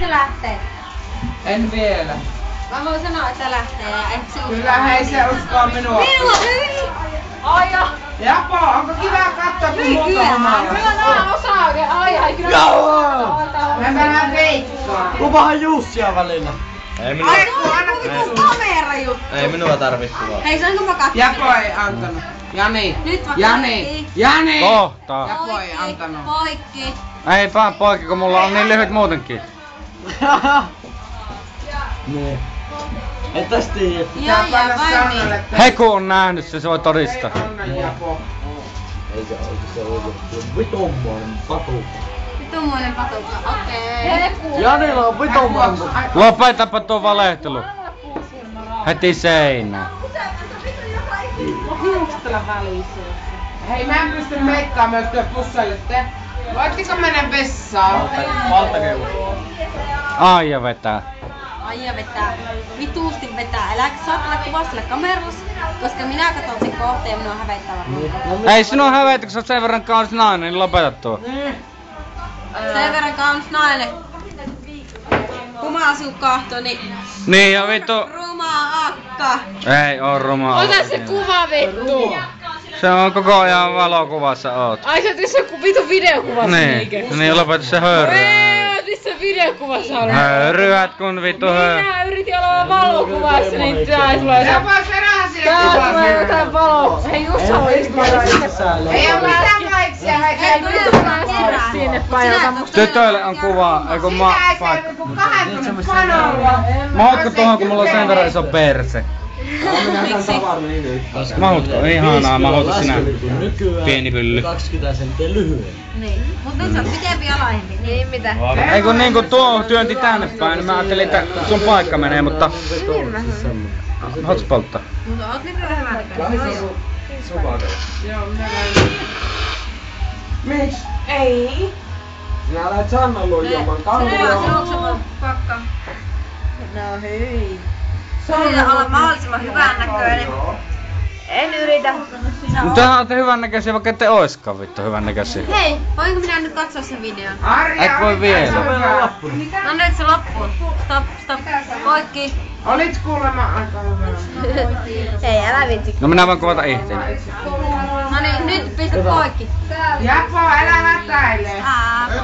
se lähtee? En vielä. Mä voin sanoa, että lähtee ja et se uskoo. Kyllä hei se uskoo minua. Minua hyi! Aija! Japo, onko kiva katsoa kun muuta Kyllä. hommaa? Kyllä nää osaa oikein. Ai kyllä. Joo! Mä vähän veikkaan. Lupahan Jussia välillä. Ei minua, Ai kun annakin sun. Kamera juttu. ei minua tarvitse kuvaa. Hei, saanko mä katsoa? Japo ei antanut. Jani. Nyt mä Jani. katsoin. Jani. Kohta. Japo ei antanut. Poikki. Eipä poikki, kun mulla on niin lyhyt muutenkin. Niin. Et täs tiedä. Joo, ja vai niin? Heku on nähnyt se voi todistaa. Anna Japo. Eikä se ollut vitommoinen patukka. Vitummoinen patukka, okei. Heku. Janilla on vitommoinen patukka. Lopetapa tuo valehtelu. Heti seinään. Hiuksetella välissä. Hei mä en pysty meikkaamaan, jos työ pussailitte. Voitteko mennä vessaan? Valtakeuvo. Aija vetää. Aija vetää. Vituusti vetää. Äläkä saat olla kuvaa sillä kamerassa, koska minä katson sen kohteen ja minua hävettää varmaan. Ei sinua hävetä, kun sä oot sen verran kaunis nainen, niin lopeta tuo. Sen verran kaunis nainen. Kun mä asun kahto, niin Niin ja vittu. rumaa akka. Ei oo ruma. Ota se kuva vittu! Se on koko ajan valokuvassa oot. Ai sä oot missä vitu videokuvassa niinkö? Niin lopeta se höyry. Ei, oot missä videokuvassa on? Höyryät kun vittu Minä yritin olla valokuvassa, niin tää tulee Japo, se raha sille Tää tulee kuvaan. jotain valo. Hei Jussa on istunut. Ei oo mitään vaiksia, hei Sinne päin, ota musta. Tytöille on kuva, ei kun mä Sitä ei paikka. se kun 20 panolla. Mahutko tuohon kun mulla on sen verran iso perse? Mahutko? Ihanaa, mahuta sinä. Pieni pylly. 20 senttiä lyhyen. Niin. Mut nyt se on pitempi ja laajempi. Niin mitä? Ei kun niinku tuo työnti tänne päin, niin mä ajattelin, että sun paikka menee, mutta... Haluatko polttaa? Mutta oot nyt vielä hyvän näköinen. Joo, minä näin. Miks? Ei. Sinä lähet Sannan luo juomaan Juoksemaan pakka. No hyi. Yritä olla mahdollisimman hyvän näköinen. En yritä. Mutta tehän olette hyvän näköisiä, vaikka ette oiskaan vittu hyvän näköisiä. Hei, voinko minä nyt katsoa sen videon? Arja, Et voi vielä. No nyt se loppuu. Stop. Poikki. Olit kuulemma aika hyvä. Ei, älä vitsi. No minä voin kuvata itseäni. No niin, nyt pistä poikki. Japo, älä hätäile. Aa,